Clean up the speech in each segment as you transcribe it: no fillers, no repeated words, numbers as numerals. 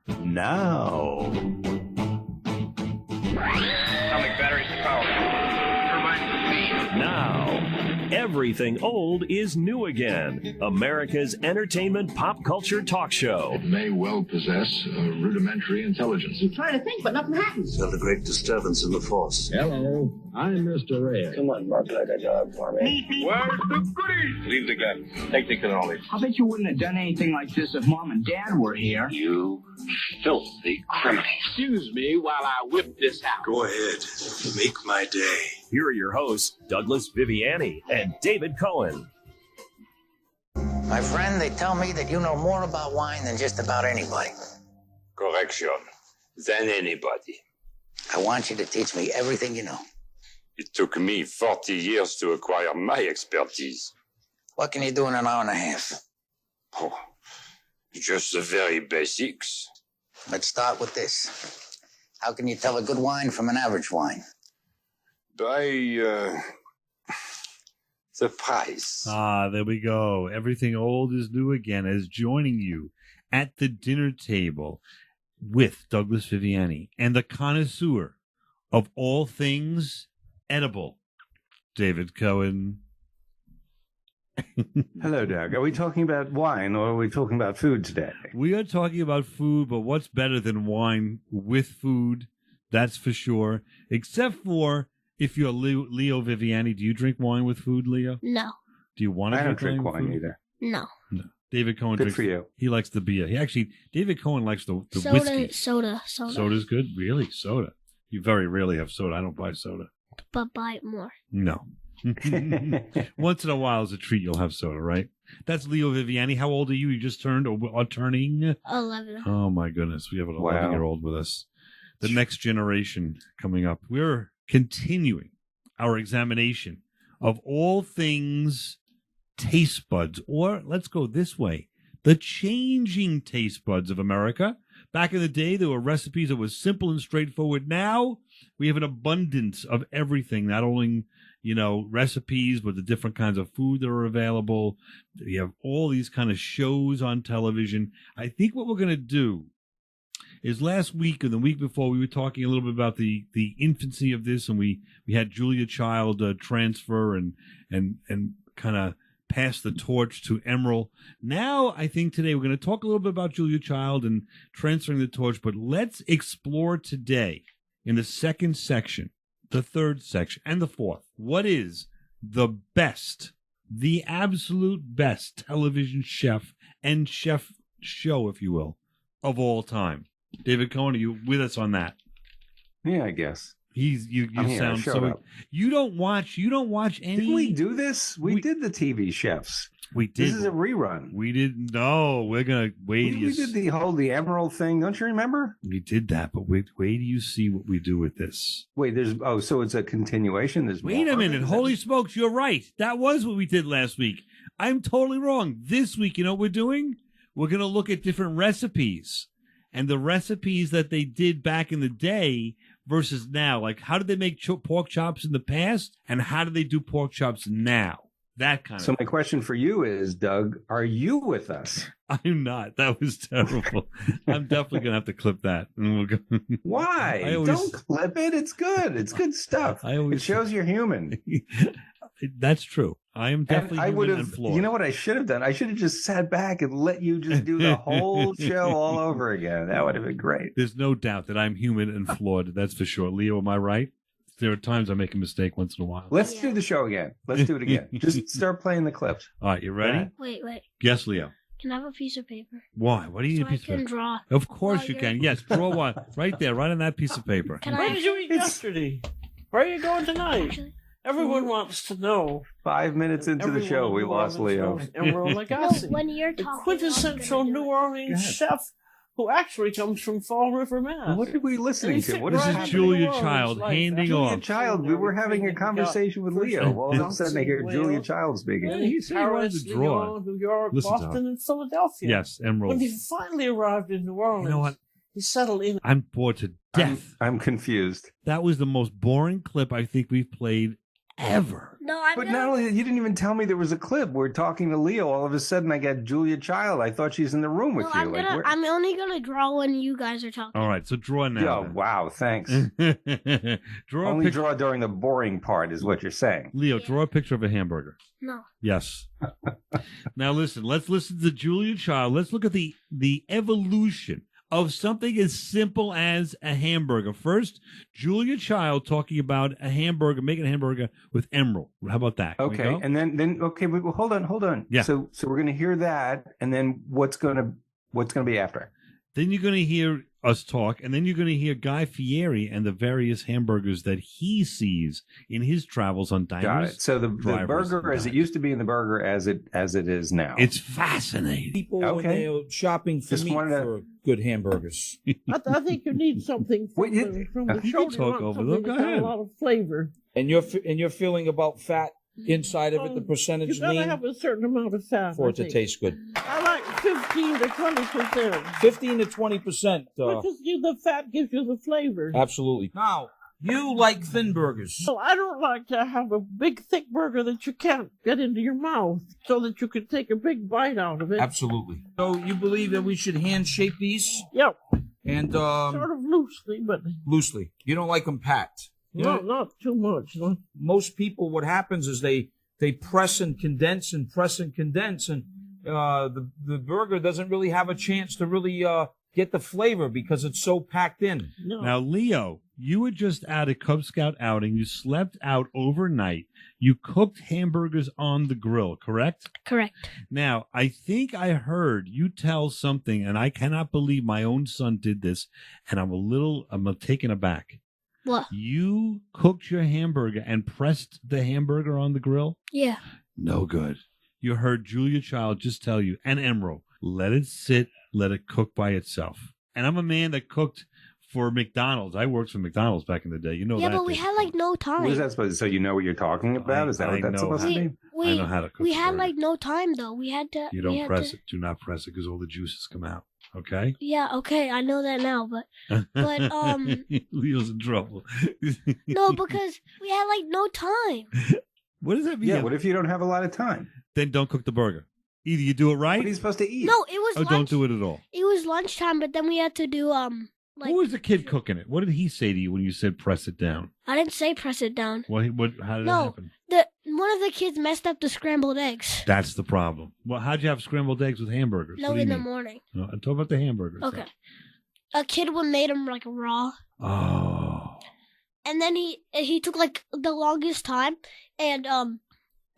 now. Atomic batteries to power. Turbines to speed. Now, Everything Old is New Again, America's entertainment pop culture talk show. It may well possess a rudimentary intelligence. I'm trying to think, but nothing happens. Felt a great disturbance in the force. Hello, I'm Mr. Red. Come on, Mark, like a job for me. Where's the goodies? Leave the gun. Take the cannoli. I bet you wouldn't have done anything like this if Mom and Dad were here. You filthy criminal. Excuse me while I whip this out. Go ahead. Make my day. Here are your hosts, Douglas Viviani and David Cohen. My friend, they tell me that you know more about wine than just about anybody. Correction. Than anybody. I want you to teach me everything you know. It took me 40 years to acquire my expertise. What can you do in an hour and a half? Oh, just the very basics. Let's start with this. How can you tell a good wine from an average wine? By, the price. There we go. Everything Old is New Again is joining you at the dinner table with Douglas Viviani and the connoisseur of all things edible, David Cohen. Hello, Doug. Are we talking about wine or are we talking about food today? We are talking about food, but what's better than wine with food? That's for sure. Except for if you're Leo Viviani. Do you drink wine with food, Leo? No. Do you want to I don't drink with wine food? either. No. David Cohen Good drinks. for you. He likes the beer. David Cohen likes the soda, whiskey. Soda. Soda's good? Really? Soda. You very rarely have soda. I don't buy soda. But buy it more. No. Once in a while as a treat, you'll have soda, right? That's Leo Viviani. How old are you? You just turned or are turning? 11. Oh, my goodness. We have an 11-year-old with us. The next generation coming up. We're continuing our examination of all things taste buds, or let's go this way, the changing taste buds of America. Back in the day, there were recipes that were simple and straightforward. Now we have an abundance of everything, not only, recipes, but the different kinds of food that are available. We have all these kind of shows on television. I think what we're going to do is last week and the week before, we were talking a little bit about the infancy of this, and we had Julia Child transfer and kind of pass the torch to Emerald. Now, I think today we're going to talk a little bit about Julia Child and transferring the torch, but let's explore today in the second section, the third section, and the fourth. What is the best, the absolute best television chef and chef show, if you will, of all time? David Cohen, are you with us on that? Yeah, I guess. You sound so. Up. You don't watch any. Didn't we do this? We did the TV chefs. We did. This is a rerun. We didn't. No, we're gonna wait. We did the Emerald thing. Don't you remember? We did that, but wait do you see what we do with this? Wait, so it's a continuation. Wait a minute! Holy smokes, you're right. That was what we did last week. I'm totally wrong. This week, you know what we're doing? We're gonna look at different recipes and the recipes that they did back in the day versus now. Like, how did they make pork chops in the past, and how do they do pork chops now? That kind of. So my question for you is, Doug, are you with us? I'm not. That was terrible. I'm definitely going to have to clip that. Why? Don't clip it. It's good. It's good stuff. It shows you're human. That's true. I am definitely human and flawed. You know what I should have done? I should have just sat back and let you just do the whole show all over again. That would have been great. There's no doubt that I'm human and flawed. That's for sure. Leo, am I right? There are times I make a mistake once in a while. Let's do the show again. Let's do it again. Just start playing the clips. All right, you ready? Wait. Yes, Leo. Can I have a piece of paper? Why? What do you need a piece of paper? I can draw. Of course you can. Yes, draw one. Right there, right on that piece of paper. Where did you eat yesterday? Where are you going tonight? Actually, everyone wants to know. 5 minutes into the show, we lost Leo. Emerald Lagasse. when you're the talking, quintessential New Orleans chef who actually comes from Fall River, Mass. What are we listening to? What is this? Julia Child handing off. Julia Child. We were having a conversation with Leo. All of a sudden, I hear Julia Child speaking. Yeah, he said he wanted to draw. New York, Boston, and Philadelphia. Yes, Emerald. When he finally arrived in New Orleans, you know what? He settled in. I'm bored to death. I'm confused. That was the most boring clip I think we've played ever. No, I'm But not. not only that, you didn't even tell me there was a clip. We're talking to Leo. All of a sudden, I got Julia Child. I thought she's in the room with No, you. I'm only gonna draw when you guys are talking. All right, so draw now. Oh, wow. Thanks. Draw Only a draw during the boring part is what you're saying. Leo, draw a picture of a hamburger. No. Yes. Now listen, let's listen to Julia Child. Let's look at the evolution of something as simple as a hamburger. First, Julia Child talking about a hamburger, making a hamburger with emerald. How about that? Can we Okay, go? and then okay, well, hold on. Yeah. So we're gonna hear that, and then what's gonna be after? Then you're going to hear us talk, and then you're going to hear Guy Fieri and the various hamburgers that he sees in his travels on diners. Got it. So the drivers, burger as it used to be in the burger as it is now. It's fascinating. People when they're shopping for Just meat wanted to- for good hamburgers. I think you need something from, Wait, from the you shoulder. can talk You want over them. something Go that's got ahead. a lot of flavor. And your feeling about fat inside of it, the percentage You gotta lean have a certain amount of fat. for I it to think. taste good. I like 15 to 20%. 15 to 20%. Because the fat gives you the flavor. Absolutely. Now, you like thin burgers. So I don't like to have a big, thick burger that you can't get into your mouth so that you can take a big bite out of it. Absolutely. So you believe that we should hand shape these? Yep. And sort of loosely, but loosely. You don't like them packed. You know, not too much. No. most people, what happens is they press and condense and press and condense, and the burger doesn't really have a chance to really get the flavor because it's so packed in. No. Now, Leo, you were just at a Cub Scout outing. You slept out overnight. You cooked hamburgers on the grill, correct? Correct. Now, I think I heard you tell something, and I cannot believe my own son did this, and I'm taken aback. What? You cooked your hamburger and pressed the hamburger on the grill? Yeah. No good. You heard Julia Child just tell you, and Emerald, let it sit, let it cook by itself. And I'm a man that cooked for McDonald's. I worked for McDonald's back in the day. You know Yeah, that. but we had like no time. What is that supposed to? So you know what you're talking about? Is that what that's supposed to be? I know how to cook. We had burger. like no time though. We had to. You don't press it. Do not press it because all the juices come out. Okay? Yeah, okay, I know that now, but Leo's in trouble. no, because we had like no time. What does that mean? Yeah, what if you don't have a lot of time? Then don't cook the burger. Either you do it right. What are you supposed to eat? No, it was or don't do it at all. It was lunchtime, but then we had to do like Who was the kid cooking it? What did he say to you when you said press it down? I didn't say press it down. How did that No, happen? one of the kids messed up the scrambled eggs. That's the problem. Well, how'd you have scrambled eggs with hamburgers? No, What do you in the mean? morning. No, I'm talking about the hamburgers. Okay. A kid made them like raw. Oh. And then he took like the longest time, and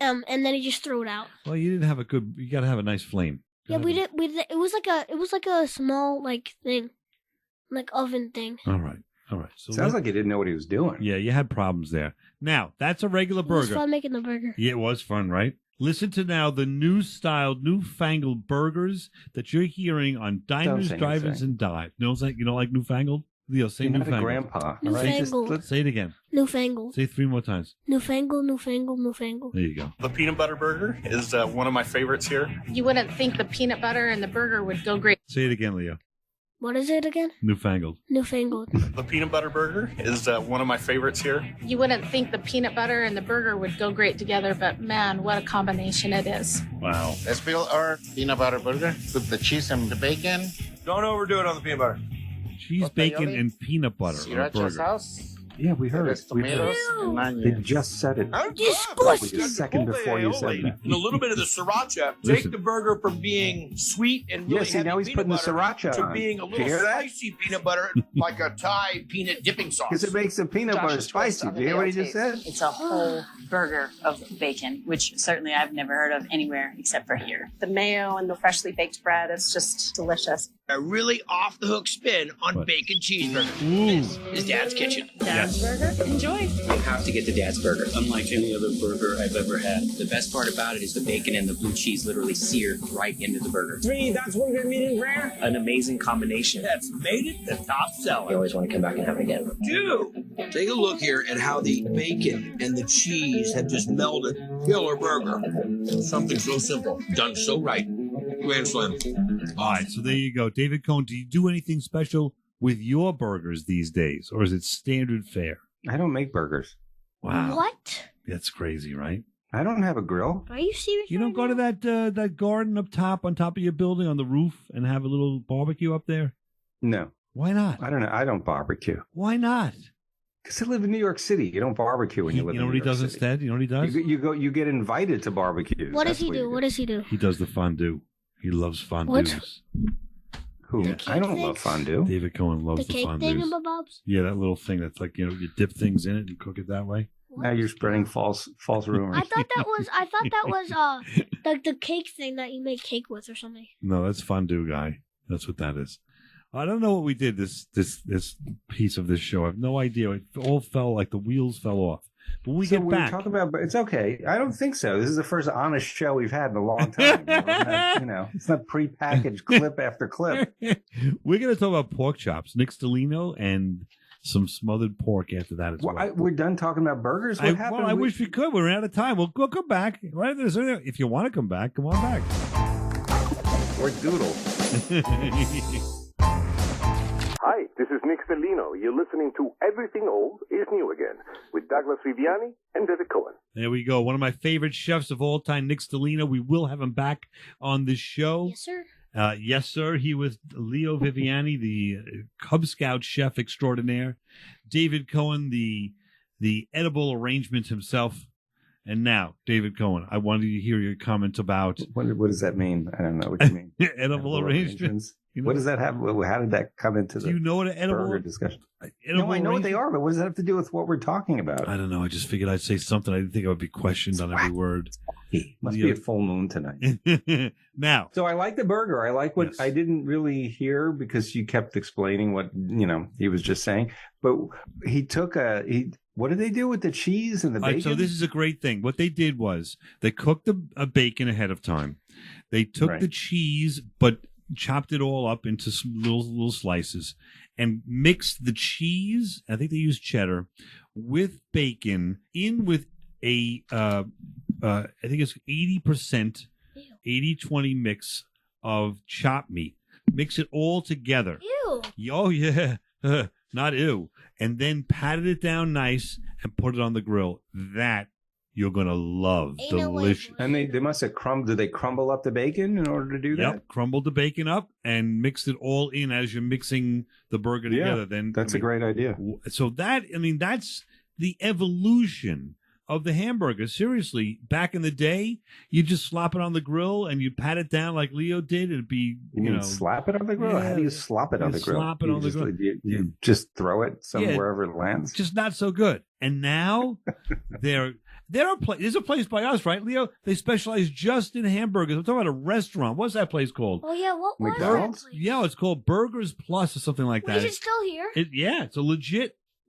then he just threw it out. Well, you didn't have a good. You got to have a nice flame. Yeah, we did. It was like a small like thing, like oven thing. All right. So Sounds like he didn't know what he was doing. Yeah, you had problems there. Now that's a regular It was burger. fun making the burger. Yeah, it was fun, right? Listen to now the newfangled burgers that you're hearing on diners, say drive-ins, anything. and dives. You don't like newfangled? Leo, say You're not a newfangled. grandpa. Newfangled. All right? Just let's- Say it again. Newfangled. Say it 3 more times. Newfangled. Newfangled. Newfangled. There you go. The peanut butter burger is one of my favorites here. You wouldn't think the peanut butter and the burger would go great. Say it again, Leo. What is it again? Newfangled. Newfangled. The peanut butter burger is one of my favorites here. You wouldn't think the peanut butter and the burger would go great together, but man, what a combination it is. Wow. Let's build our peanut butter burger with the cheese and the bacon. Don't overdo it on the peanut butter. Cheese, bacon, and peanut butter on a Sriracha burger. sauce. Yeah, we heard it. There's We heard tomatoes it. and They onions. just said it. Disgusting. A second before you said that. And a little bit of the sriracha. Listen. Take the burger from being sweet and really Yeah, see, heavy now he's peanut putting the butter sriracha to on. being a Did you little hear that? spicy peanut butter, like a Thai peanut dipping sauce. Because it makes the peanut butter spicy. Do you hear what he just said? It's a whole burger of bacon, which certainly I've never heard of anywhere except for here. The mayo and the freshly baked bread is just delicious. A really off-the-hook spin on What? bacon cheeseburger. Ooh. Is Dad's Kitchen. Dad's burger. Enjoy. You have to get the Dad's Burger, unlike any other burger I've ever had. The best part about it is the bacon and the blue cheese literally seared right into the burger. That's what we're meeting rare. An amazing combination. That's made it the top You seller. always want to come back and have it again. Dude, take a look here at how the bacon and the cheese have just melded. Killer burger. Something so simple, done so right. Grand slam. All right, so there you go. David Cohn, do you do anything special with your burgers these days, or is it standard fare? I don't make burgers. Wow. What? That's crazy, right? I don't have a grill. Are you serious? You don't go to that garden up top, on top of your building, on the roof, and have a little barbecue up there? No. Why not? I don't know. I don't barbecue. Why not? Because I live in New York City. You don't barbecue when you live in New York City. You know what he does instead? You know what he does? You get invited to barbecues. What does he do? What does he do? He does the fondue. He loves fondues. Who? I don't love fondue. David Cohen loves The the cake fondues. thingamabobs? Yeah, that little thing that's like, you dip things in it and cook it that way. Now you're spreading false rumors. I thought that was like the cake thing that you make cake with or something. No, that's fondue guy. That's what that is. I don't know what we did this piece of this show. I have no idea. It all fell like the wheels fell off. But when we get back, talking about, but it's okay. I don't think so. This is the first honest show we've had in a long time. It's not prepackaged clip after clip. We're going to talk about pork chops, Nick Stellino, and some smothered pork after that as well. We're done talking about burgers? What happened? Well, I wish we could. We're out of time. We'll come back. Right? If you want to come back, come on back. Or doodle. Hi, this is Nick Stellino. You're listening to Everything Old is New Again with Douglas Viviani and David Cohen. There we go. One of my favorite chefs of all time, Nick Stellino. We will have him back on this show. Yes, sir. Yes, sir. He was Leo Viviani, the Cub Scout chef extraordinaire. David Cohen, the edible arrangements himself. And now, David Cohen, I wanted to hear your comments about... What does that mean? I don't know what you mean. edible arrangements. What does that have? How did that come into the burger discussion? No, I know what they are, but what does that have to do with what we're talking about? I don't know. I just figured I'd say something. I didn't think I would be questioned on every word. Must be a full moon tonight. Now. So I like the burger. I like what I didn't really hear because you kept explaining what, he was just saying. But he took what did they do with the cheese and the bacon? So this is a great thing. What they did was they cooked a bacon ahead of time. They took the cheese, but chopped it all up into some little slices and mixed the cheese, I think they used cheddar, with bacon in with I think it's 80%, 80-20 mix of chopped meat. Mix it all together. Ew. Oh, yeah. Not ew. And then patted it down nice and put it on the grill. That you're going to love. Delicious. And they must have did they crumble up the bacon in order to do that? Yep, crumbled the bacon up and mixed it all in as you're mixing the burger together. Then that's a great idea. So that's the evolution of the hamburger. Seriously, back in the day, you just slop it on the grill and you pat it down like Leo did. It'd be, slap it on the grill? Yeah, how do you slop it on the grill? Slop it on the grill. You just throw it wherever it lands? Just not so good. And now there's a place by us, right, Leo? They specialize just in hamburgers. I'm talking about a restaurant. What's that place called? Oh, yeah. What was McDonald's? that place? Yeah, it's called Burgers Plus or something like that. Is it still here? It's a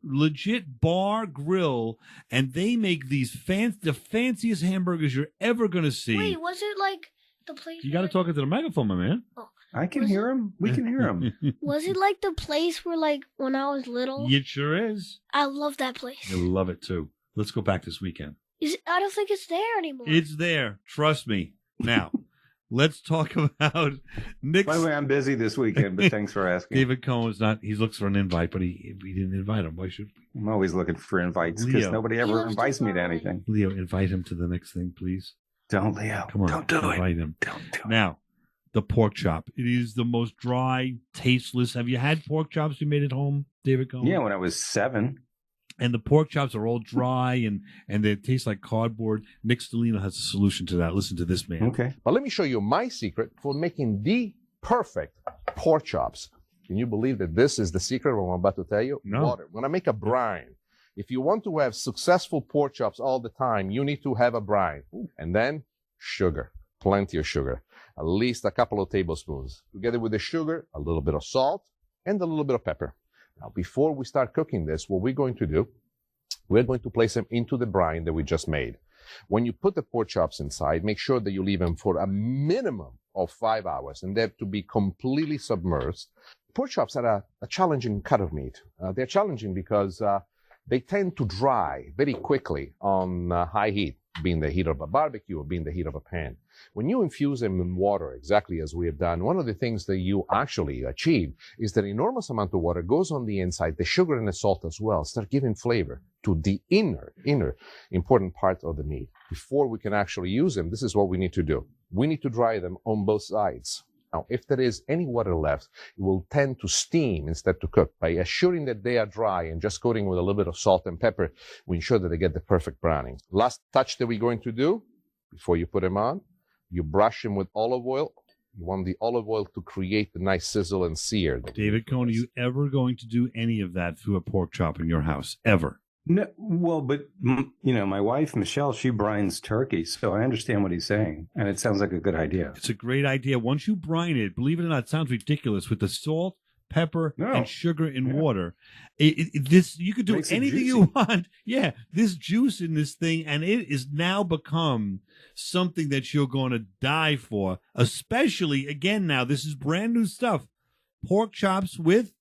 legit bar grill, and they make these the fanciest hamburgers you're ever going to see. Wait, was it like the place? You got to talk into the microphone, my man. Oh. I can hear him. We can hear him. Was it like the place where, like, when I was little? It sure is. I love that place. I love it, too. Let's go back this weekend. I don't think it's there anymore. It's there. Trust me. Now, let's talk about Nick. By the way, I'm busy this weekend, but thanks for asking. David Cohen's not. He looks for an invite, but we didn't invite him. Why should we? I'm always looking for invites because nobody ever invites me to anything. Leo, invite him to the next thing, please. Don't, Leo. Come on. Don't do invite it. him. Don't do it. Now, the pork chop. It is the most dry, tasteless. Have you had pork chops you made at home, David Cohen? Yeah, when I was 7. And the pork chops are all dry and they taste like cardboard. Nick Stellino has a solution to that. Listen to this man. Okay. But let me show you my secret for making the perfect pork chops. Can you believe that this is the secret of what I'm about to tell you? No. Water. When I make a brine, if you want to have successful pork chops all the time, you need to have a brine. And then sugar. Plenty of sugar. At least a couple of tablespoons. Together with the sugar, a little bit of salt, and a little bit of pepper. Now, before we start cooking this, what we're going to do, we're going to place them into the brine that we just made. When you put the pork chops inside, make sure that you leave them for a minimum of 5 hours, and they have to be completely submerged. Pork chops are a challenging cut of meat. They're challenging because they tend to dry very quickly on high heat. being the heat of a barbecue or being the heat of a pan. When you infuse them in water, exactly as we have done, one of the things that you actually achieve is that an enormous amount of water goes on the inside, the sugar and the salt as well, start giving flavor to the inner important part of the meat. Before we can actually use them, this is what we need to do. We need to dry them on both sides. Now, if there is any water left, it will tend to steam instead to cook. By assuring that they are dry and just coating with a little bit of salt and pepper, we ensure that they get the perfect browning. Last touch that we're going to do before you put them on, you brush them with olive oil. You want the olive oil to create the nice sizzle and sear. David Cohn, are you ever going to do any of that through a pork chop in your house? Ever? No, well, but my wife Michelle, she brines turkey, so I understand what he's saying, and it sounds like a good idea. It's a great idea. Once you brine it, believe it or not, it sounds ridiculous with the salt, pepper, and sugar in water. You could do Makes it anything juicy. you want. Yeah, this juice in this thing, and it is now become something that you're going to die for. Especially again now, this is brand new stuff. Pork chops with.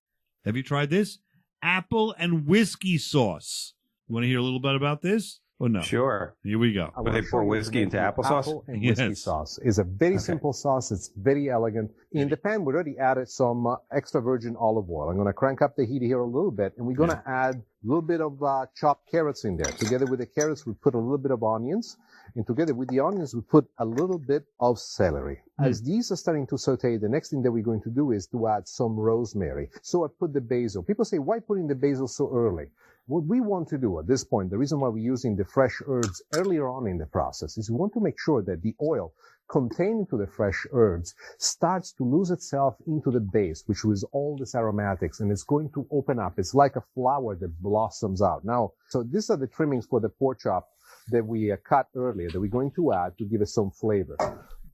Have you tried this? Apple and whiskey sauce. You want to hear a little bit about this or no? Sure. Here we go. Will they pour whiskey into applesauce? Apple and whiskey sauce is a very simple sauce. It's very elegant. In the pan, we already added some extra virgin olive oil. I'm going to crank up the heat here a little bit, and we're going to add a little bit of chopped carrots in there. Together with the carrots, we put a little bit of onions, and together with the onions, we put a little bit of celery. As these are starting to saute, the next thing that we're going to do is to add some rosemary. So I put the basil. People say, why putting the basil so early? What we want to do at this point, the reason why we're using the fresh herbs earlier on in the process, is we want to make sure that the oil contained to the fresh herbs starts to lose itself into the base, which was all these aromatics, and it's going to open up. It's like a flower that blossoms out. Now, so these are the trimmings for the pork chop that we cut earlier that we're going to add to give it some flavor.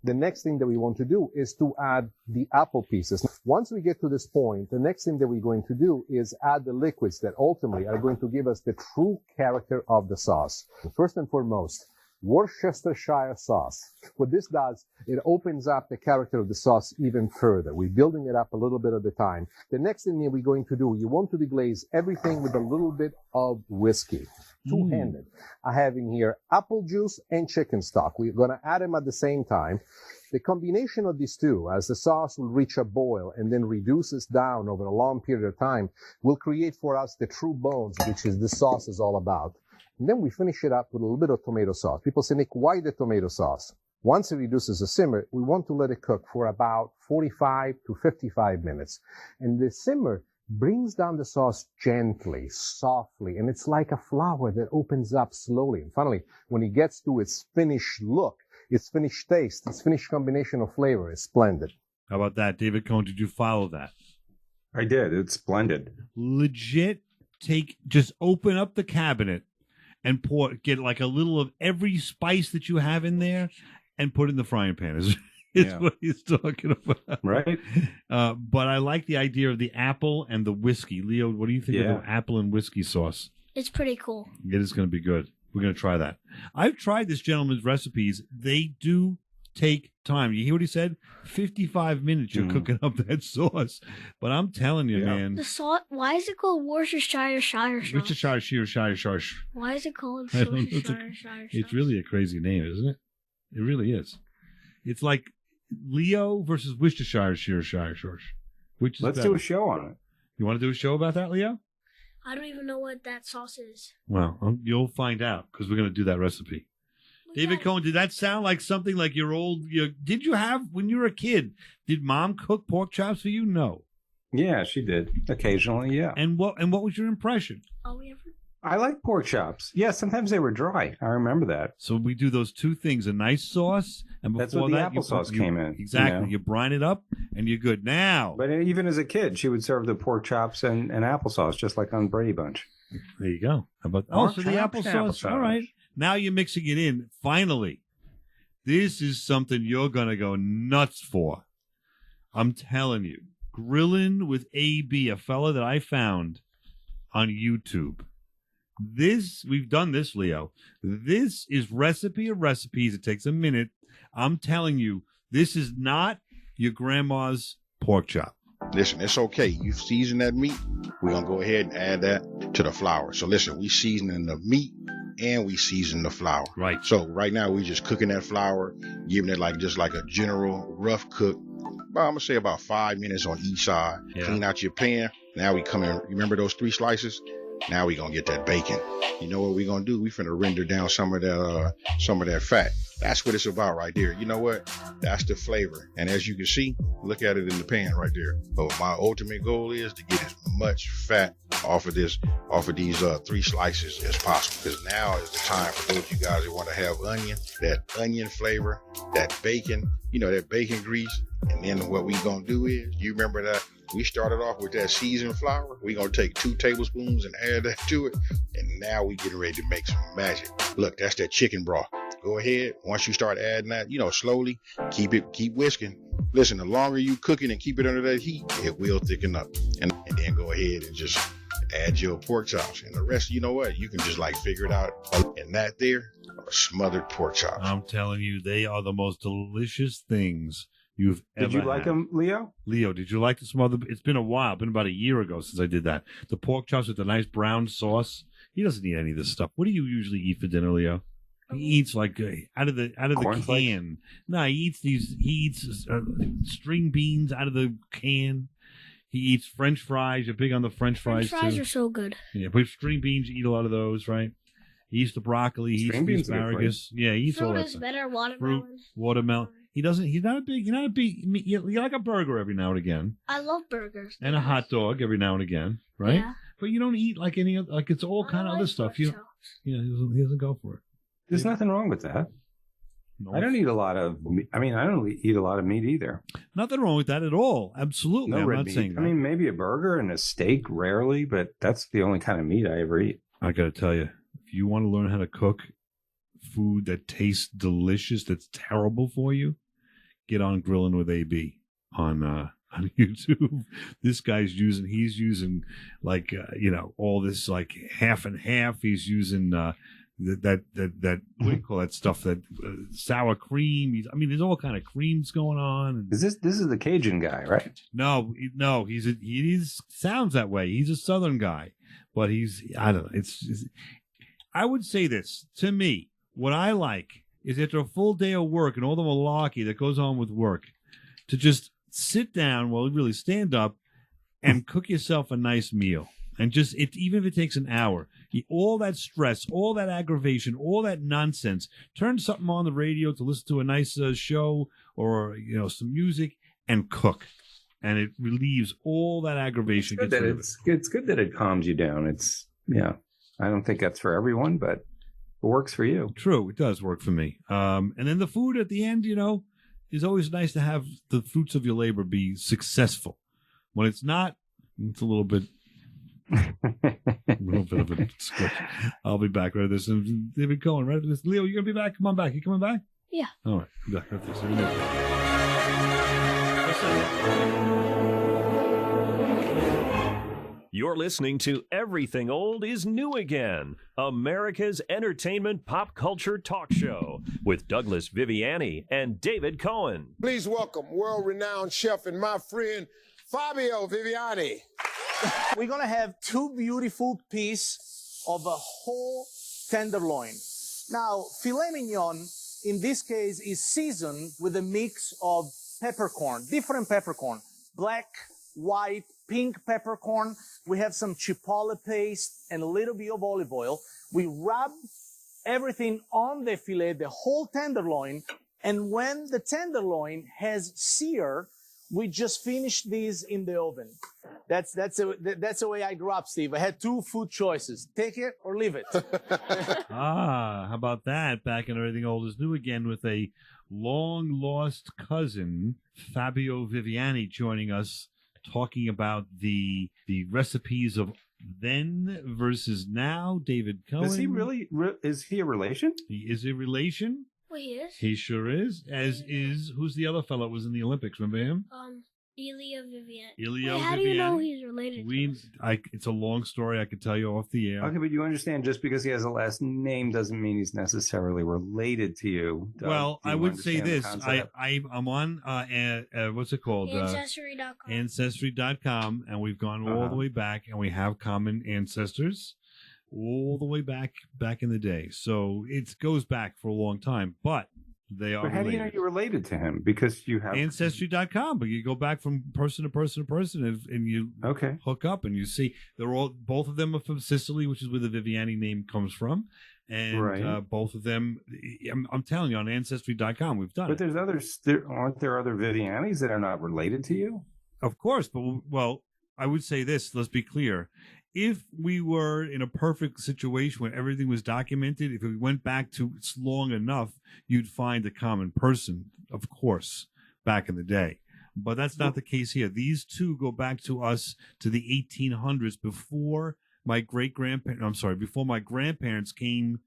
The next thing that we want to do is to add the apple pieces. Once we get to this point, the next thing that we're going to do is add the liquids that ultimately are going to give us the true character of the sauce. First and foremost, Worcestershire sauce. What this does, it opens up the character of the sauce even further. We're building it up a little bit at a time. The next thing that we're going to do, you want to deglaze everything with a little bit of whiskey. Two-handed. I have in here apple juice and chicken stock. We're going to add them at the same time. The combination of these two, as the sauce will reach a boil and then reduces down over a long period of time, will create for us the true bones, which is the sauce is all about. And then we finish it up with a little bit of tomato sauce. People say, Nick, why the tomato sauce? Once it reduces the simmer, we want to let it cook for about 45 to 55 minutes. And the simmer brings down the sauce gently, softly, and it's like a flower that opens up slowly. And finally, when it gets to its finished look, its finished taste, its finished combination of flavor is splendid. How about that? David Cohn, did you follow that? I did. It's splendid. Legit, just open up the cabinet and get like a little of every spice that you have in there and put it in the frying pan. Is what he's talking about. Right. But I like the idea of the apple and the whiskey. Leo, what do you think of the apple and whiskey sauce? It's pretty cool. It is going to be good. We're going to try that. I've tried this gentleman's recipes. They do take time. You hear what he said? 55 minutes you're cooking up that sauce. But I'm telling you, man. The sauce, why is it called Worcestershire sauce? Worcestershire sauce. Why is it called I don't know. Worcestershire sauce? It's really a crazy name, isn't it? It really is. It's like Leo versus Worcestershire sauce. Which is Let's better? do a show on it. You want to do a show about that, Leo? I don't even know what that sauce is. Well, you'll find out because we're going to do that recipe. David Cohn, did that sound like something like did you have, when you were a kid, did mom cook pork chops for you? No. Yeah, she did. Occasionally, yeah. And what was your impression? I like pork chops. Yeah, sometimes they were dry. I remember that. So we do those two things, a nice sauce, and before That's what the that, applesauce came in. Exactly. You brine it up, and you're good. Now. But even as a kid, she would serve the pork chops and applesauce, just like on Brady Bunch. There you go. How about so the applesauce. All right. Now you're mixing it in. Finally, this is something you're going to go nuts for. I'm telling you. Grilling with AB, a fella that I found on YouTube. We've done this, Leo. This is recipe of recipes. It takes a minute. I'm telling you, this is not your grandma's pork chop. Listen, it's okay. You season that meat. We're going to go ahead and add that to the flour. So listen, we seasoning the meat and we season the flour. Right. So right now we just cooking that flour, giving it just like a general rough cook. Well, I'm gonna say about 5 minutes on each side. Yeah. Clean out your pan. Now we come in. Remember those 3 slices? Now we gonna get that bacon. You know what we gonna do? We finna render down some of that fat. That's what it's about right there. You know what? That's the flavor. And as you can see, look at it in the pan right there. But my ultimate goal is to get as much fat off of these 3 slices as possible. Because now is the time for those of you guys that want to have that onion flavor, that bacon, that bacon grease. And then what we gonna do is, you remember that we started off with that seasoned flour. We gonna take 2 tablespoons and add that to it. And now we getting ready to make some magic. Look, that's that chicken broth. Go ahead. Once you start adding that, slowly, keep whisking. Listen, the longer you cook it and keep it under that heat, it will thicken up. And then go ahead and just add your pork chops. And the rest, you know what? You can just figure it out. And that there are smothered pork chops. I'm telling you, they are the most delicious things you've ever Did you like had. them, Leo? Leo, did you like the smothered? It's been a while. Been about a year ago since I did that. The pork chops with the nice brown sauce. He doesn't eat any of this stuff. What do you usually eat for dinner, Leo? He eats out of the can. Flakes? No, he eats string beans out of the can. He eats French fries. You're big on the French fries. French fries too. are so good. Yeah, but string beans, you eat a lot of those, right? He eats the broccoli. He eats String the beans are good for you. asparagus. Yeah, he eats all Fruit that is stuff. better. Watermelon. Fruit, watermelon. He doesn't. He's not a big. You like a burger every now and again, I love burgers. and a hot dog every now and again, right? Yeah. But you don't eat like any other. It's all kind of other stuff. He doesn't go for it. There's nothing wrong with that. No. I don't eat a lot of. I don't eat a lot of meat either. Nothing wrong with that at all. Absolutely, No I'm red not meat. saying that. I mean, maybe a burger and a steak rarely, but that's the only kind of meat I ever eat. I got to tell you, if you want to learn how to cook food that tastes delicious, that's terrible for you, get on Grilling with AB on YouTube. This guy's using all this half and half. He's using that what do you call that stuff, that sour cream. There's all kind of creams going on. This is the Cajun guy, right? No, he sounds that way. He's a Southern guy, but I don't know. I would say this to me. What I like is after a full day of work and all the malarkey that goes on with work, to just sit down, really stand up and cook yourself a nice meal. And even if it takes an hour, all that stress, all that aggravation, all that nonsense, turn something on the radio to listen to a nice show or, some music and cook. And it relieves all that aggravation. It's good that it calms you down. I don't think that's for everyone, but it works for you. True, it does work for me. And then the food at the end, is always nice to have the fruits of your labor be successful. When it's not, it's a little bit of a squish. I'll be back right this. David Cohen, right? Leo, you gonna be back? Come on back. You coming back? Yeah. All right. Back right this. You're listening to Everything Old is New Again, America's entertainment pop culture talk show with Douglas Viviani and David Cohen. Please welcome world-renowned chef and my friend Fabio Viviani. We're gonna have 2 beautiful pieces of a whole tenderloin. Now, filet mignon, in this case, is seasoned with a mix of peppercorn, different peppercorn, black, white, pink peppercorn. We have some chipotle paste and a little bit of olive oil. We rub everything on the filet, the whole tenderloin, and when the tenderloin has sear, we just finish these in the oven. That's the way I grew up, Steve. I had 2 food choices: take it or leave it. How about that? Back in Everything Old is New Again with a long-lost cousin, Fabio Viviani, joining us, talking about the recipes of then versus now. David Cohen. Is he really? Is he a relation? He is a relation. Well, he is. He sure is. As is, who's the other fellow that was in the Olympics? Remember him? Elio Viviani. Elio Wait, how do you know he's related to us? It's a long story. I could tell you off the air. Okay, but you understand, just because he has a last name doesn't mean he's necessarily related to you. Doug. Well, I would say this. I'm on, what's it called? Ancestry.com. Ancestry.com, and we've gone all the way back, and we have common ancestors. all the way back in the day. So it goes back for a long time, but they are But how do you know you're related to him? Because you have Ancestry.com, but you go back from person to person to person and you hook up and you see both of them are from Sicily, which is where the Viviani name comes from. And both of them, I'm telling you, on Ancestry.com, we've done But it. there's others, aren't there other Vivianis that are not related to you? Of course, but well, I would say this, let's be clear. If we were in a perfect situation where everything was documented, if we went back to it's long enough, you'd find a common person, of course, back in the day. But that's not the case here. These two go back to us to the 1800s before my before my grandparents came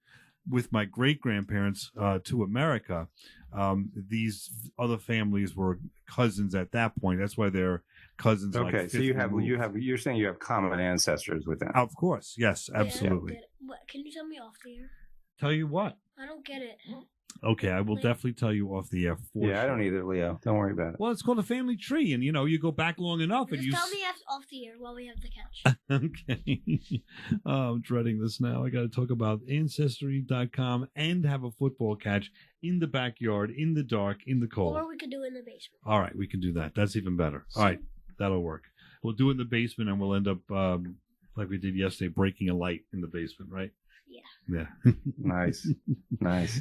with my great-grandparents to America. These other families were cousins at that point. That's why they're cousins. Okay, like so you're saying you have common ancestors with them. Of course, yes, absolutely. Can you tell me off the air? Tell you what? I don't get it. Okay, I will definitely tell you off the air. I don't either, Leo. Don't worry about it. Well, it's called a family tree, and you go back long enough, and Just tell me off the air while we have the catch. Okay. I'm dreading this now. I got to talk about Ancestry.com and have a football catch in the backyard, in the dark, in the cold. Or we could do it in the basement. All right, we can do that. That's even better. All right, that'll work. We'll do it in the basement, and we'll end up like we did yesterday, breaking a light in the basement, right? Yeah. Nice.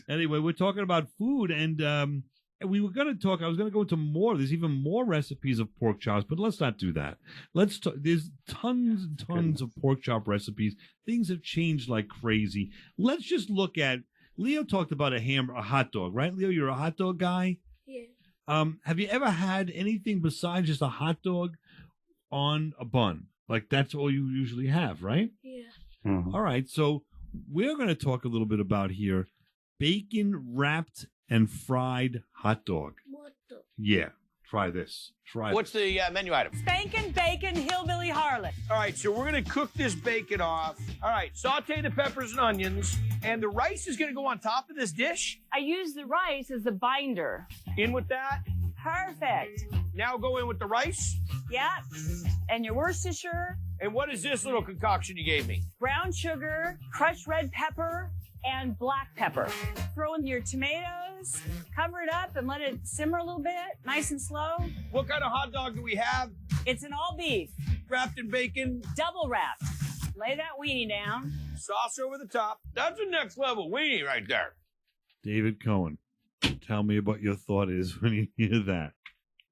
Anyway, we're talking about food, and we were going to talk. I was going to go into more. There's even more recipes of pork chops, but let's not do that. Let's talk. There's tons and tons of pork chop recipes. Things have changed like crazy. Let's just look at. Leo talked about a hot dog, right? Leo, you're a hot dog guy. Yeah. Have you ever had anything besides just a hot dog on a bun? Like that's all you usually have, right? Yeah. Mm-hmm. All right, so we're going to talk a little bit about here bacon wrapped and fried hot dog. What the? Yeah, try this. What's the menu item? Spankin' bacon hillbilly harlot. All right, so we're going to cook this bacon off. All right, saute the peppers and onions, and the rice is going to go on top of this dish. I use the rice as the binder. In with that. Perfect. Now go in with the rice. Yeah. And your Worcestershire. And what is this little concoction you gave me? Brown sugar, crushed red pepper, and black pepper. Throw in your tomatoes, cover it up, and let it simmer a little bit, nice and slow. What kind of hot dog do we have? It's an all beef. Wrapped in bacon? Double wrapped. Lay that weenie down. Sauce over the top. That's a next level weenie right there. David Cohen, tell me what your thought is when you hear that.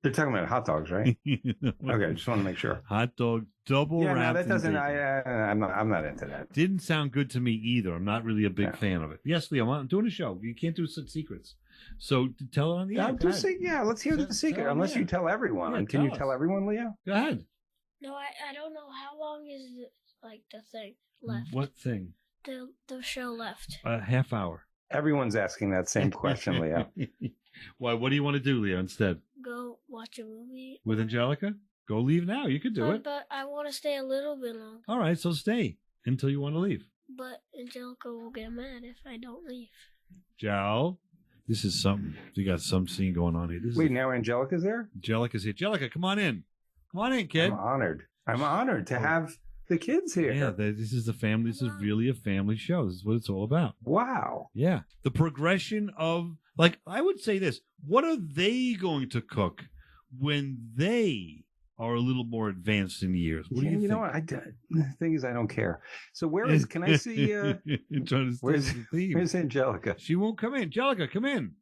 They're talking about hot dogs, right? Okay, just want to make sure. Hot dog double wrapped. Yeah, no, that doesn't. I'm not into that. Didn't sound good to me either. I'm not really a big fan of it. Yes, Leo, I'm doing a show. You can't do such secrets. So tell it on the air. Let's hear the secret. Unless you tell everyone. Yeah, Can you tell everyone, Leo? Go ahead. No, I don't know. How long is the thing left? What thing? The show left. A half hour. Everyone's asking that same question, Leo. Why? What do you want to do, Leo, instead? Go watch a movie. With Angelica? Go leave now. You could do it. But I want to stay a little bit longer. All right, so stay until you want to leave. But Angelica will get mad if I don't leave. Jal, this is something. You got some scene going on here. Wait, now Angelica's there? Angelica's here. Angelica, come on in. Come on in, kid. I'm honored to have the kids here. Yeah, this is the family. This is really a family show. This is what it's all about. Wow. Yeah. The progression of, like, I would say this. What are they going to cook when they are a little more advanced in years? What do you think? You know what? The thing is, I don't care. So can I see, where's Angelica? She won't come in. Angelica, come in.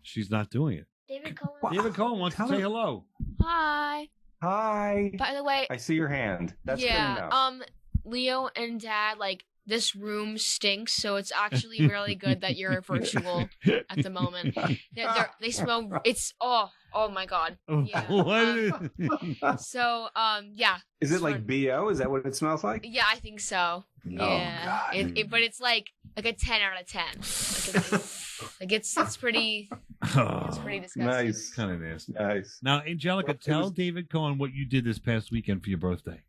She's not doing it. David Cohen. David Cohen wants to say hello. Hi. Hi. By the way, I see your hand. That's good enough. Leo and Dad, this room stinks, so it's actually really good that you're virtual at the moment. They smell. It's oh my god. Yeah. So yeah. Is it like BO? Is that what it smells like? Yeah, I think so. Yeah. Oh God. But it's like a 10 out of 10. It's pretty. It's pretty disgusting. Nice. Kind of nasty. Nice. Now, Angelica, tell David Cohen what you did this past weekend for your birthday.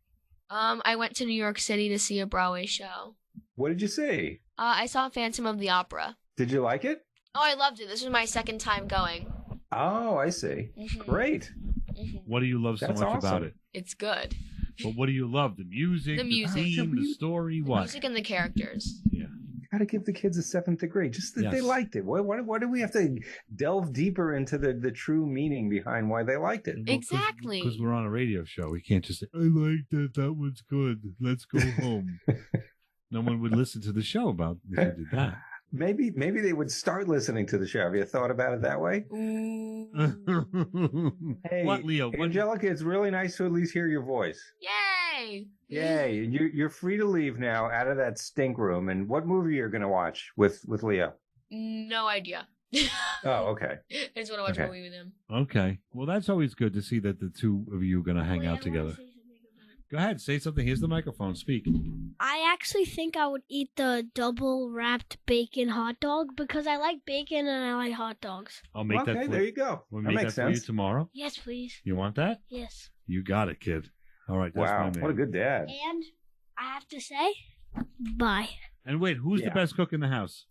I went to New York City to see a Broadway show. What did you see? I saw Phantom of the Opera. Did you like it? Oh, I loved it. This was my second time going. Oh, I see. Mm-hmm. Great. Mm-hmm. What do you love so much about it? It's good. But what do you love? The music, The music. theme, the story, what? Music and the characters. Yeah. Got to give the kids a 7th degree. Just that they Yes. liked it. Why do we have to delve deeper into the true meaning behind why they liked it? Exactly. Because we're on a radio show. We can't just say, I liked it. That was good. Let's go home. No one would listen to the show about if you did that. Maybe they would start listening to the show. Have you thought about it that way? Hey, What, Leo? What- Angelica, it's really nice to at least hear your voice. Yay! Yay! You're free to leave now out of that stink room. And what movie you're going to watch with Leo? No idea. Oh, okay. I just want to watch a Okay. movie with him. Okay. Well, that's always good to see that the two of you are going to hang out together. Go ahead. Say something. Here's the microphone. Speak. I actually think I would eat the double wrapped bacon hot dog because I like bacon and I like hot dogs. I'll make that Okay, for there you go. We'll That make makes that for you sense. tomorrow. Yes, please. You want that? Yes. You got it, kid. All right. That's Wow, my man. what a good dad. And I have to say, bye, And wait, who's the Yeah. best cook in the house?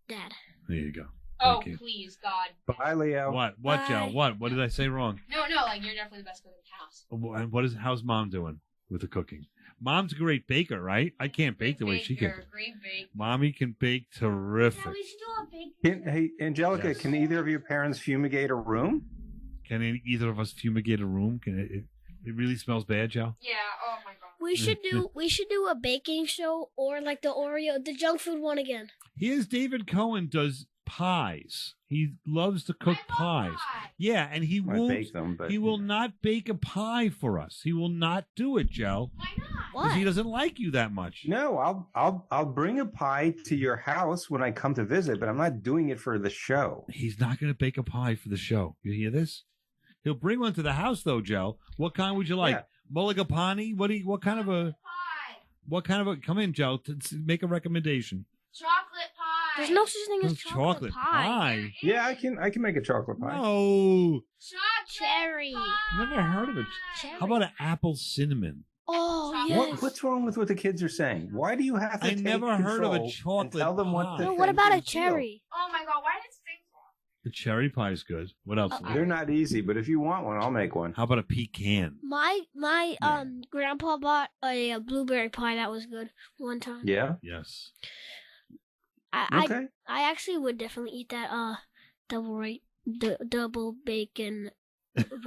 Dad. There you go. Oh, Thank you. please, God. Bye, Leo. What, Joe? What did I say wrong? No, like, you're definitely the best cook in the house. And how's Mom doing with the cooking? Mom's a great baker, right? I can't bake the way she can. Great bake. Mommy can bake terrific. Hey, Angelica, Yes. can either of your parents fumigate a room? Can either of us fumigate a room? Can it really smells bad, Joe? Yeah, oh my God. We should do a baking show or like the junk food one again. Here's David Cohen does pies. He loves to cook pies. Yeah, and he I won't bake them, but he will not bake a pie for us. He will not do it, Joe. Why not? Because he doesn't like you that much. No, I'll bring a pie to your house when I come to visit, but I'm not doing it for the show. He's not going to bake a pie for the show. You hear this? He'll bring one to the house, though, Joe. What kind would you like? Yeah. Mulligapani? What kind of a? Come in, Joe. Make a recommendation. Chocolate pie. There's no such thing as Chocolate pie. Yeah, I can make a chocolate pie. No, Cherry. never heard of it. How about an apple cinnamon? Oh, yes. What's wrong with what the kids are saying? Why do you have to I take never heard of a control chocolate and tell them what pie. to No, think what about a and feel? cherry? Oh my God, why did it stink so long? The cherry pie is good. What else? They're not easy, but if you want one, I'll make one. How about a pecan? My grandpa bought a blueberry pie that was good one time. Yeah. Yes. Okay. I actually would definitely eat that double bacon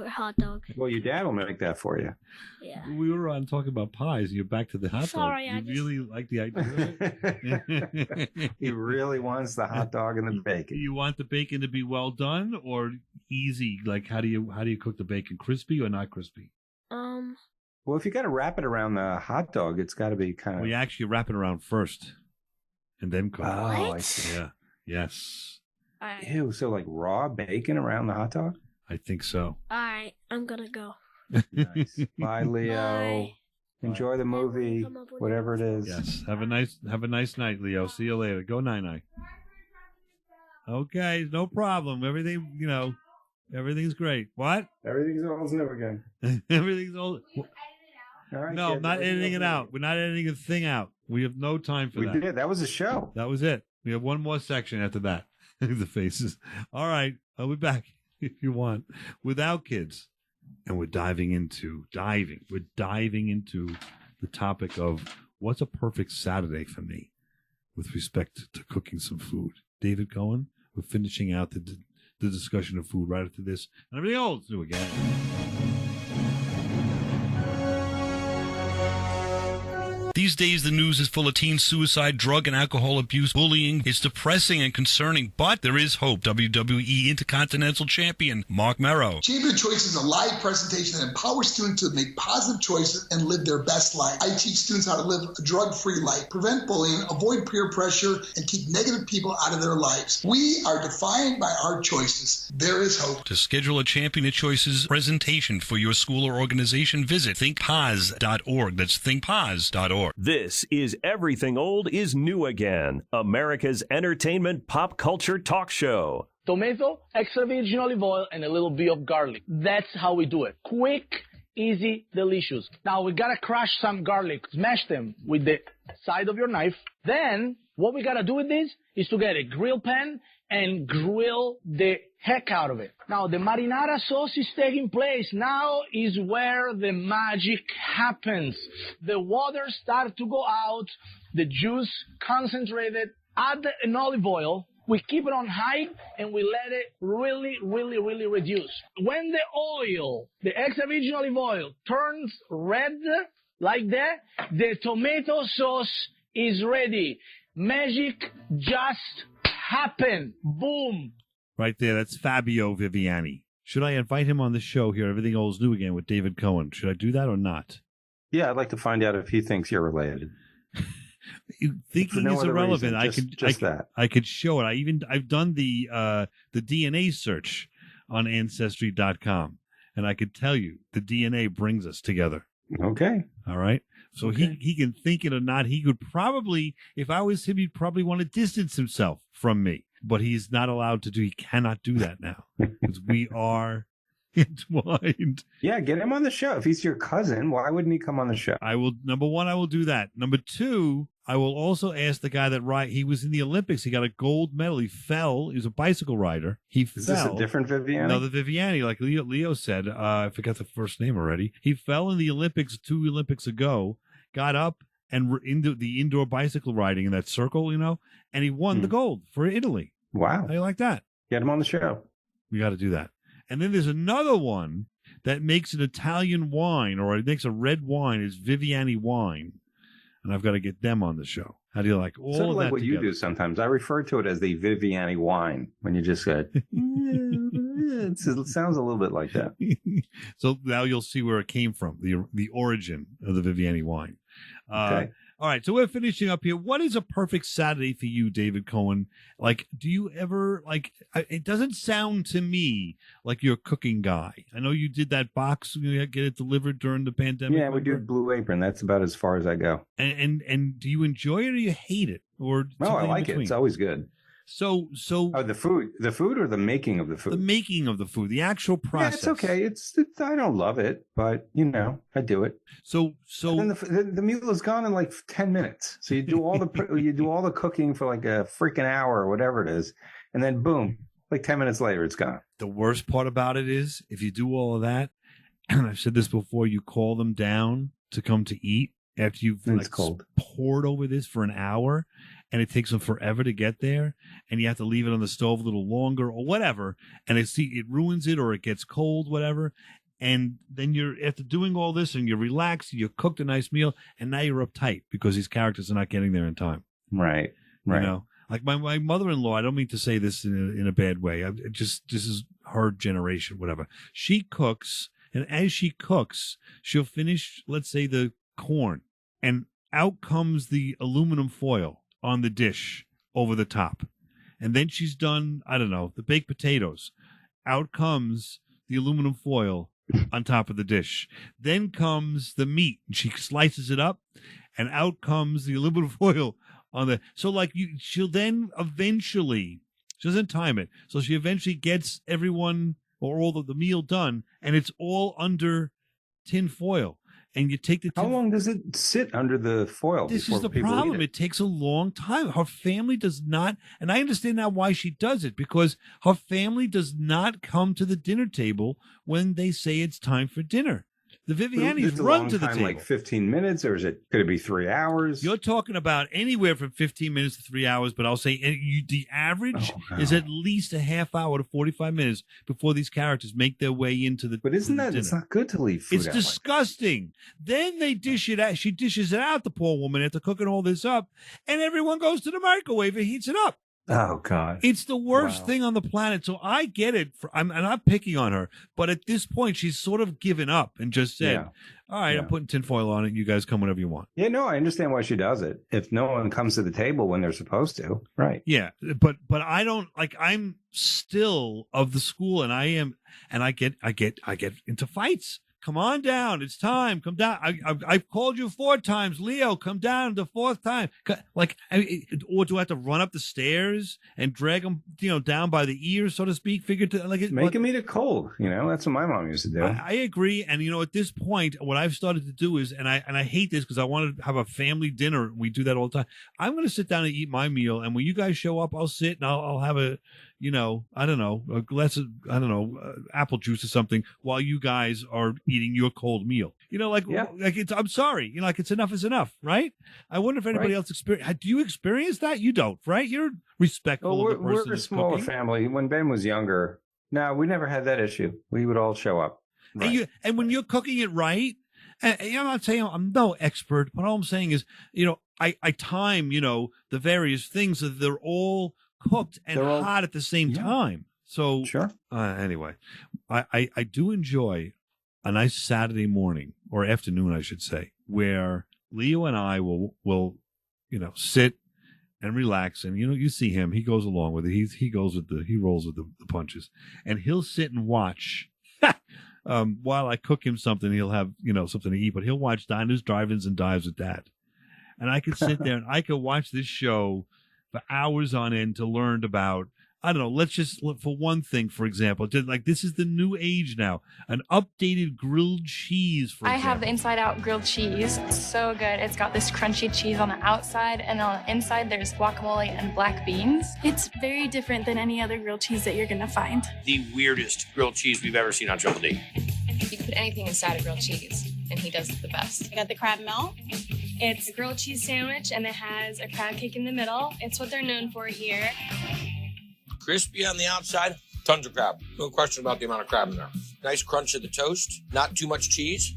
hot dog. Well, your dad will make that for you. Yeah. We were on talking about pies. You're back to the hot Sorry, dog. I You just- really like the idea of it? He really wants the hot dog and the bacon. You want the bacon to be well done or easy? Like how do you cook the bacon? Crispy or not crispy? Well, if you got to wrap it around the hot dog, it's got to be kind of. We actually wrap it around first and then cook. Oh, I see. Yeah. Yes. Ew, so like raw bacon around the hot dog? I think so. All right, I'm gonna go. Nice. Bye, Leo. Bye. Enjoy the movie, whatever it is. Yes. Have a nice night, Leo. See you later. Go night. Okay, no problem. Everything's great. What? Everything's almost new again. Everything's all. All right, No, kids, I'm not everything's editing it okay. out. We're not editing a thing out. We have no time for We that. did. That was a show. That was it. We have one more section after that. The faces. All right. I'll be back if you want. Without kids. And we're diving into the topic of what's a perfect Saturday for me with respect to cooking some food. David Cohen, we're finishing out the discussion of food right after this. And everything old is new again. These days, the news is full of teen suicide, drug and alcohol abuse, bullying. It's depressing and concerning, but there is hope. WWE Intercontinental Champion Mark Merrow. Champion Choice is a live presentation that empowers students to make positive choices and live their best life. I teach students how to live a drug-free life, prevent bullying, avoid peer pressure, and keep negative people out of their lives. We are defined by our choices. There is hope. To schedule a Champion of Choices presentation for your school or organization, visit thinkpaz.org. That's thinkpaz.org. This is Everything Old is New Again, America's entertainment pop culture talk show. Tomato, extra virgin olive oil, and a little bit of garlic. That's how we do it. Quick, easy, delicious. Now we gotta crush some garlic, smash them with the side of your knife. Then what we gotta do with this is to get a grill pan and grill the heck out of it. Now the marinara sauce is taking place. Now is where the magic happens. The water starts to go out, the juice concentrated, add an olive oil. We keep it on high and we let it really reduce. When the oil, the extra virgin olive oil, turns red like that, the tomato sauce is ready. Magic just happened. Boom. Right there. That's Fabio Viviani. Should I invite him on the show here? Everything Old is New Again with David Cohen. Should I do that or not? Yeah, I'd like to find out if he thinks you're related. Thinking no is other irrelevant. reason, I could show it. I've done the DNA search on Ancestry.com, and I could tell you the DNA brings us together. Okay. All right. So he can think it or not. He could probably, if I was him, he'd probably want to distance himself from me. But he's not allowed to do. He cannot do that now because we are entwined. Yeah, get him on the show. If he's your cousin, why wouldn't he come on the show? I will. Number one, I will do that. Number two, I will also ask the guy that he was in the Olympics. He got a gold medal. He fell. He was a bicycle rider. Is this a different Viviani? Another Viviani, like Leo said. I forgot the first name already. He fell in the Olympics 2 Olympics ago, got up and were into the indoor bicycle riding in that circle, and he won the gold for Italy. Wow. How do you like that? Get him on the show. We got to do that. And then there's another one that makes an Italian wine, or it makes a red wine. It's Viviani wine. And I've got to get them on the show. How do you like all sort of of like that what together? you do sometimes. I refer to it as the Viviani wine when you just said, it sounds a little bit like that. So now you'll see where it came from, the origin of the Viviani wine. Okay. All right, so we're finishing up here. What is a perfect Saturday for you, David Cohen? Like, do you ever, it doesn't sound to me like you're a cooking guy. I know you did that box, you get it delivered during the pandemic. Yeah, we do Blue Apron. That's about as far as I go. And do you enjoy it or you hate it? Or no, I like it. It's always good. So the food or the making of the food? The making of the food, the actual process. Yeah, it's okay. I don't love it, but I do it. So and then the meal is gone in like 10 minutes. So you do all the cooking for like a freaking hour or whatever it is, and then boom, like 10 minutes later, it's gone. The worst part about it is if you do all of that, and I've said this before, you call them down to come to eat after you've poured over this for an hour. And it takes them forever to get there, and you have to leave it on the stove a little longer or whatever, and it ruins it or it gets cold, whatever. And then you're after doing all this and you're relaxed, you cooked a nice meal, and now you're uptight because these characters are not getting there in time. Right. Like my mother-in-law. I don't mean to say this in a bad way. This is her generation, whatever. She cooks, and as she cooks, she'll finish, let's say, the corn, and out comes the aluminum foil on the dish over the top. And then she's done, I don't know, the baked potatoes. Out comes the aluminum foil on top of the dish. Then comes the meat, and she slices it up, and out comes the aluminum foil on the... So, she'll then eventually... She doesn't time it. So she eventually gets everyone, or all of the meal done, and it's all under tin foil. And you take the... How long does it sit under the foil? This is the problem. It takes a long time. Her family does not, and I understand now why she does it, because her family does not come to the dinner table when they say it's time for dinner. The Vivianis run to the table. Like 15 minutes, or could it be 3 hours? You're talking about anywhere from 15 minutes to 3 hours, but I'll say the average is at least a half hour to 45 minutes before these characters make their way into the. But isn't that it's not good to leave food? It's disgusting. Then they dish it out. She dishes it out. The poor woman after cooking all this up, and everyone goes to the microwave and heats it up. Oh God! It's the worst thing on the planet. So I get it. I'm not picking on her, but at this point, she's sort of given up and just said, "All right, I'm putting tinfoil on it. You guys come whenever you want." Yeah, no, I understand why she does it. If no one comes to the table when they're supposed to, right? Yeah, but I don't like. I'm still of the school, and I am, and I get into fights come on down. It's time. Come down. I've called you 4 times. Leo, come down the 4th time. Like, or do I have to run up the stairs and drag him, down by the ears, so to speak? Make him eat it cold. That's what my mom used to do. I agree. And, at this point, what I've started to do is, and I hate this because I want to have a family dinner. We do that all the time. I'm going to sit down and eat my meal. And when you guys show up, I'll sit and I'll have a glass of, apple juice or something while you guys are eating your cold meal. I'm sorry. It's enough is enough, right? I wonder if anybody else do you experience that? You don't, right? You're respectful of the person we're a smaller cooking. family. When Ben was younger, no, we never had that issue. We would all show up. Right. And when you're cooking it right, and I'm not saying I'm no expert, but all I'm saying is, I time, the various things so that they're all cooked and hot at the same time. So sure. Anyway, I do enjoy a nice Saturday morning or afternoon, I should say, where Leo and I will sit and relax. And you see him; he goes along with it. He rolls with the punches, and he'll sit and watch. While I cook him something, he'll have something to eat, but he'll watch Diners, Drive-Ins, and Dives with Dad, and I could sit there and I could watch this show for hours on end to learn about, I don't know, let's just look for one thing, for example, this is the new age now, an updated grilled cheese, for example. I have the inside out grilled cheese. It's so good. It's got this crunchy cheese on the outside, and on the inside there's guacamole and black beans. It's very different than any other grilled cheese that you're gonna find. The weirdest grilled cheese we've ever seen on Triple D. You can put anything inside a grilled cheese, and he does it the best. I got the crab melt. It's a grilled cheese sandwich, and it has a crab cake in the middle. It's what they're known for here. Crispy on the outside, tons of crab. No question about the amount of crab in there. Nice crunch of the toast, not too much cheese.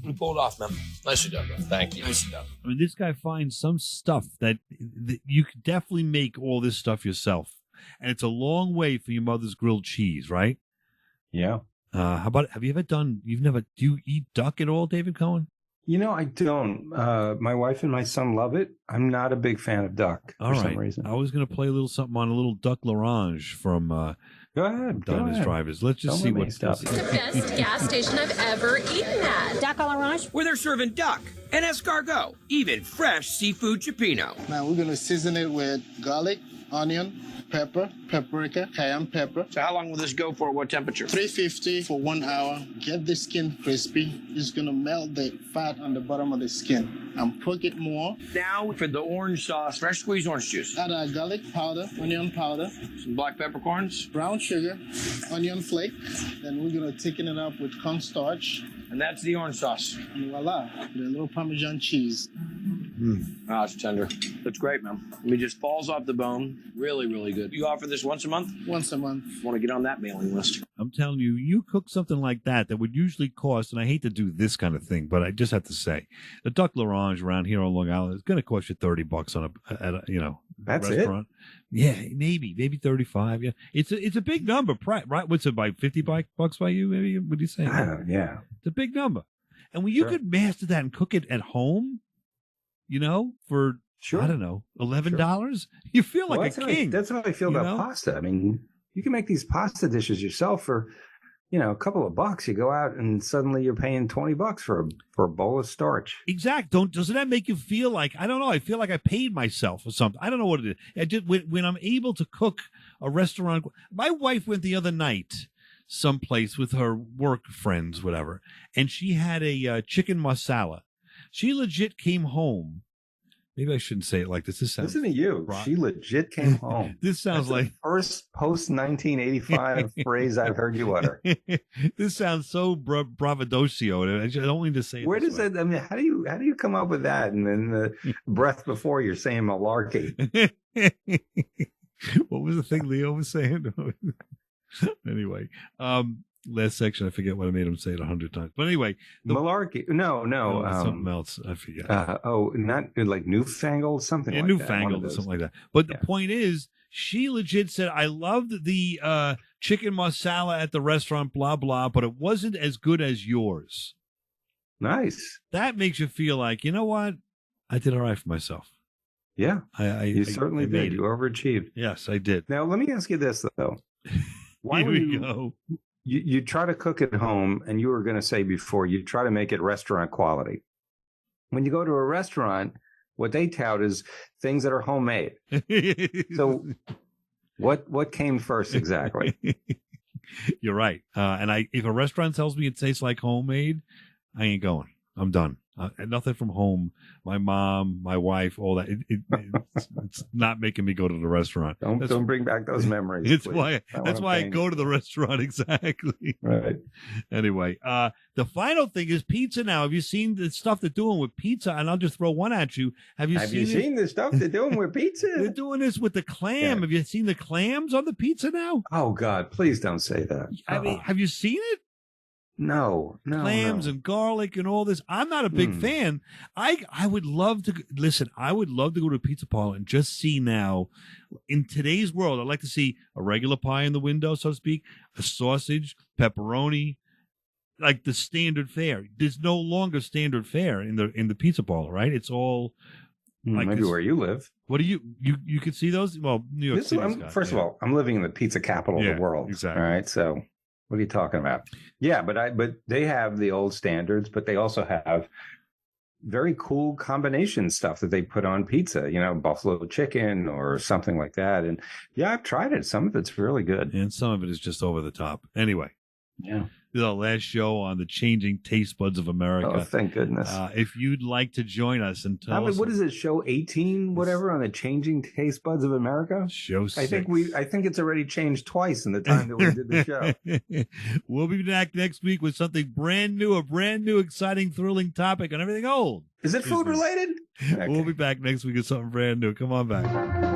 You pulled it off, man. Nicely done, man. Thank you. Nicely done. I mean, this guy finds some stuff that you could definitely make all this stuff yourself. And it's a long way for your mother's grilled cheese, right? Yeah. How about, do you eat duck at all, David Cohen? I don't. My wife and my son love it. I'm not a big fan of duck for some reason. I was going to play a little something on a little duck l'orange from Go ahead. Diners, Drivers. Let's just see what stuff. It's the best gas station I've ever eaten at. Duck à l'orange? Where they're serving duck and escargot, even fresh seafood cioppino. Now we're going to season it with garlic, onion, pepper, paprika, cayenne pepper. So how long will this go for? What temperature? 350 for 1 hour. Get the skin crispy. It's going to melt the fat on the bottom of the skin and cook it more. Now for the orange sauce, fresh squeezed orange juice. Add our garlic powder, onion powder, some black peppercorns, brown sugar, onion flake. Then we're going to thicken it up with cornstarch. And that's the orange sauce. And voila, the little Parmesan cheese. Ah, it's tender. That's great, man. I mean, just falls off the bone. Really, really good. You offer this once a month? Once a month. Want to get on that mailing list. I'm telling you, you cook something like that would usually cost, and I hate to do this kind of thing, but I just have to say, the duck l'orange around here on Long Island is going to cost you $30 on a That's restaurant. Yeah, maybe 35. Yeah, it's a big number, right? What's it, by $50 by you? Maybe what do you say? Yeah, it's a big number. And when you could master that and cook it at home, for I don't know, $11, you feel like a king. That's how I feel about pasta. I mean, you can make these pasta dishes yourself for, a couple of bucks. You go out and suddenly you're paying $20 for a bowl of starch. Exactly. Doesn't that make you feel like, I don't know, I feel like I paid myself or something. I don't know what it is. When I'm able to cook a restaurant, my wife went the other night someplace with her work friends, whatever, and she had a chicken masala. She legit came home. Maybe I shouldn't say it like this. This sounds. Listen to you. She legit came home. This sounds like the first post 1985 phrase I've heard you utter. This sounds so bravadocio. I don't mean to say it. Where does that? I mean, how do you come up with that? And then the breath before you're saying malarkey. What was the thing Leo was saying? Anyway, last section, I forget what I made him say it 100 times. But anyway, malarkey. No, something else. I forget. Not like newfangled, something. Like newfangled or something like that. But the point is, she legit said, "I loved the chicken masala at the restaurant, blah blah, but it wasn't as good as yours." Nice. That makes you feel like, you know what? I did all right for myself. Yeah, you certainly did. You overachieved. Yes, I did. Now let me ask you this though. Here we go. you try to cook at home, and you were going to say before, you try to make it restaurant quality. When you go to a restaurant, what they tout is things that are homemade. So what came first exactly? You're right. And if a restaurant tells me it tastes like homemade, I ain't going. I'm done. Nothing from home. My mom, my wife, all that. It's not making me go to the restaurant. Don't bring back those memories. That's why I go to the restaurant. Exactly. Right. Anyway, the final thing is pizza. Now, have you seen the stuff they're doing with pizza? And I'll just throw one at you. Have you seen the stuff they're doing with pizza? They're doing this with the clam. Yeah. Have you seen the clams on the pizza now? Oh God! Please don't say that. I mean, have you seen it? No. Clams and garlic and all this. I'm not a big fan. I would love to listen. I would love to go to a pizza parlor and just see now, in today's world, I'd like to see a regular pie in the window, so to speak, a sausage, pepperoni, like the standard fare. There's no longer standard fare in the pizza parlor, right? It's all like maybe where you live. What do you could see those? Well, New York City. First of all, I'm living in the pizza capital of the world. Exactly. All right, so. What are you talking about? Yeah, but they have the old standards, but they also have very cool combination stuff that they put on pizza, buffalo chicken or something like that. And yeah, I've tried it. Some of it's really good. And some of it is just over the top. Anyway. Yeah. This is our last show on the Changing Taste Buds of America. Oh, thank goodness. If you'd like to join us and tell us. What is it, show 18, whatever, on the Changing Taste Buds of America? Show 6. I think it's already changed twice in the time that we did the show. We'll be back next week with something brand new, a brand new, exciting, thrilling topic on everything old. Is it food related? Okay. We'll be back next week with something brand new. Come on back.